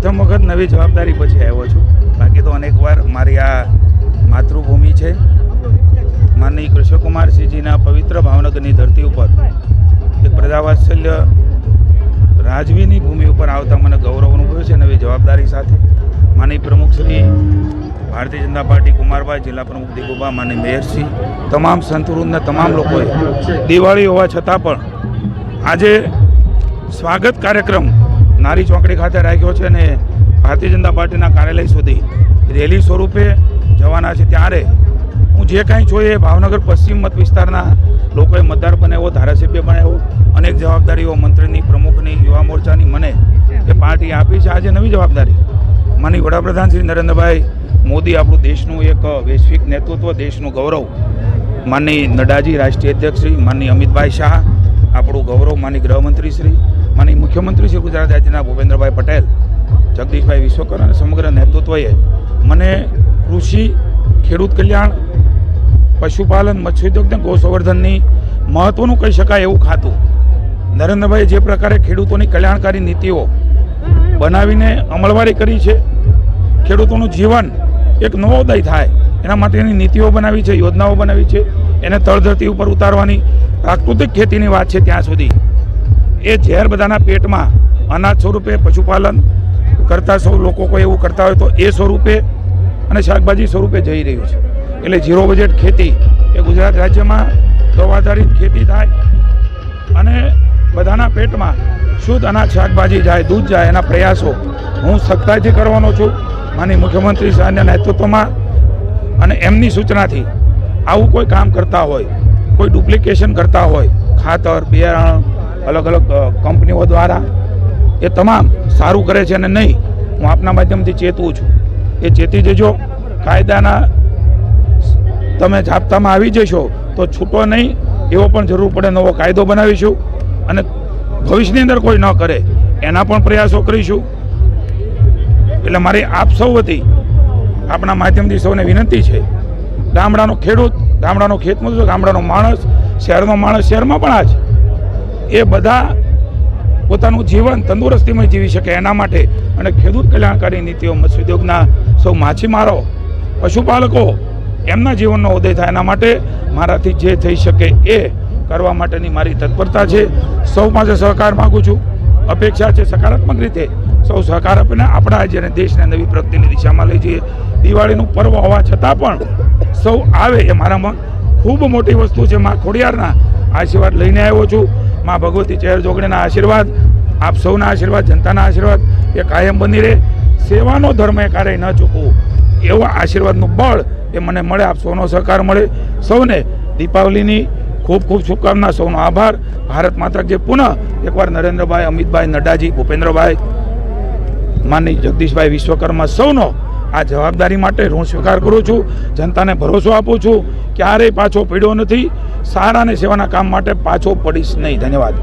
પ્રથમ વખત નવી જવાબદારી પછી આવ્યો છું. બાકી તો અનેકવાર મારી આ માતૃભૂમિ છે. માનનીય કૃષ્ણકુમારસિંહજીના પવિત્ર ભાવનગરની ધરતી ઉપર એક પ્રજાવાત્સલ્ય રાજવીની ભૂમિ ઉપર આવતા મને ગૌરવ અનુભવ્યો છે. નવી જવાબદારી સાથે માનનીય પ્રમુખ શ્રી ભારતીય જનતા પાર્ટી કુમારભાઈ, જિલ્લા પ્રમુખ દિગુભા, માનનીય મેયરશ્રી, તમામ સંતવૃંદના તમામ લોકોએ દિવાળી હોવા છતાં પણ આજે સ્વાગત કાર્યક્રમ નારી ચોકડી ખાતે રાખ્યો છે અને ભારતીય જનતા પાર્ટીના કાર્યાલય સુધી રેલી સ્વરૂપે જવાના છે. ત્યારે હું જે કાંઈ છું એ ભાવનગર પશ્ચિમ મત વિસ્તારના લોકોએ મતદાર બનાવ્યો, ધારાસભ્ય બનાવ્યો, અનેક જવાબદારીઓ મંત્રીની, પ્રમુખની, યુવા મોરચાની મને એ પાર્ટી આપી છે. આજે નવી જવાબદારી માનનીય વડાપ્રધાન શ્રી નરેન્દ્રભાઈ મોદી, આપણું દેશનું એક વૈશ્વિક નેતૃત્વ, દેશનું ગૌરવ, માનનીય નડ્ડાજી રાષ્ટ્રીય અધ્યક્ષ શ્રી, માનનીય અમિતભાઈ શાહ આપણું ગૌરવ, માનનીય ગૃહમંત્રી શ્રી, માનનીય મુખ્યમંત્રી શ્રી ગુજરાત રાજ્યના ભૂપેન્દ્રભાઈ પટેલ, જગદીશભાઈ વિશ્વકર અને સમગ્ર નેતૃત્વએ મને કૃષિ, ખેડૂત કલ્યાણ, પશુપાલન, મત્સ્યોદ્યોગ અને ગૌસંવર્ધનની મહત્ત્વનું કહી શકાય એવું ખાતું નરેન્દ્રભાઈ જે પ્રકારે ખેડૂતોની કલ્યાણકારી નીતિઓ બનાવીને અમલવારી કરી છે, ખેડૂતોનું જીવન એક નવોદય થાય એના માટેની નીતિઓ બનાવી છે, યોજનાઓ બનાવી છે, એને તળધરતી ઉપર ઉતારવાની પ્રાકૃતિક ખેતીની વાત છે. ત્યાં સુધી એ ઝેર બધાના પેટમાં અનાજ સ્વરૂપે, પશુપાલન કરતા સૌ લોકો કોઈ એવું કરતા હોય તો એ સ્વરૂપે અને શાકભાજી સ્વરૂપે જઈ રહ્યું છે. એટલે ઝીરો બજેટ ખેતી એ ગુજરાત રાજ્યમાં દવા આધારિત ખેતી થાય અને બધાના પેટમાં શુદ્ધ અનાજ, શાકભાજી જાય, દૂધ જાય, એના પ્રયાસો હું સખ્તાઈથી કરવાનો છું. માનનીય મુખ્યમંત્રી સાહેબના નેતૃત્વમાં અને એમની સૂચનાથી આવું કોઈ કામ કરતા હોય, કોઈ ડુપ્લિકેશન કરતા હોય, ખાતર, બિયારણ અલગ અલગ કંપનીઓ દ્વારા, એ તમામ સારું કરે છે અને નહીં, હું આપના માધ્યમથી ચેતવું છું. એ ચેતી જજો. કાયદાના તમે જાપ્તામાં આવી જશો તો છૂટો નહીં, એવો પણ જરૂર પડે નવો કાયદો બનાવીશું અને ભવિષ્યની અંદર કોઈ ન કરે એના પણ પ્રયાસો કરીશું. એટલે મારી આપ સૌ વતી આપણા માધ્યમથી સૌને વિનંતી છે, ગામડાનો ખેડૂત, ગામડાનો ખેતમજૂર, ગામડાનો માણસ, શહેરનો માણસ શહેરમાં પણ આ છે, એ બધા પોતાનું જીવન તંદુરસ્તીમાં જીવી શકે એના માટે અને ખેડૂત કલ્યાણકારી નીતિઓ, મત્સ્યોદ્યોગના સૌ માછીમારો, પશુપાલકો એમના જીવનનો ઉદય થાય એના માટે મારાથી જે થઈ શકે એ કરવા માટેની મારી તત્પરતા છે. સૌ પાસે સહકાર માગું છું. અપેક્ષા છે સકારાત્મક રીતે સૌ સહકાર આપીને આપણા રાજ્ય અને દેશને નવી પ્રગતિની દિશામાં લઈ જઈએ. દિવાળીનું પર્વ હોવા છતાં પણ સૌ આવે એ મારામાં ખૂબ મોટી વસ્તુ છે. મા ખોડિયારના આશીર્વાદ લઈને આવ્યો છું. મા ભગવતી ચહેર જોગણીના આશીર્વાદ, આપ સૌના આશીર્વાદ, જનતાના આશીર્વાદ એ કાયમ બની રહે. સેવાનો ધર્મ એ ક્યારેય ન ચૂકવું એવા આશીર્વાદનું બળ એ મને મળે, આપ સૌનો સહકાર મળે. સૌને દીપાવલીની ખૂબ ખૂબ શુભકામના, સૌનો આભાર. ભારત માતા જે પુનઃ એકવાર નરેન્દ્રભાઈ, અમિતભાઈ, નડ્ડાજી, ભૂપેન્દ્રભાઈ, માનનીય જગદીશભાઈ વિશ્વકર્મા સૌનો આ જવાબદારી માટે ઋણ સ્વીકાર કરું છું. જનતાને ભરોસો આપું છું, ક્યારેય પાછો પડ્યો નથી. સારા અને સેવાના કામ માટે પાછો પડીશ નહીં. ધન્યવાદ.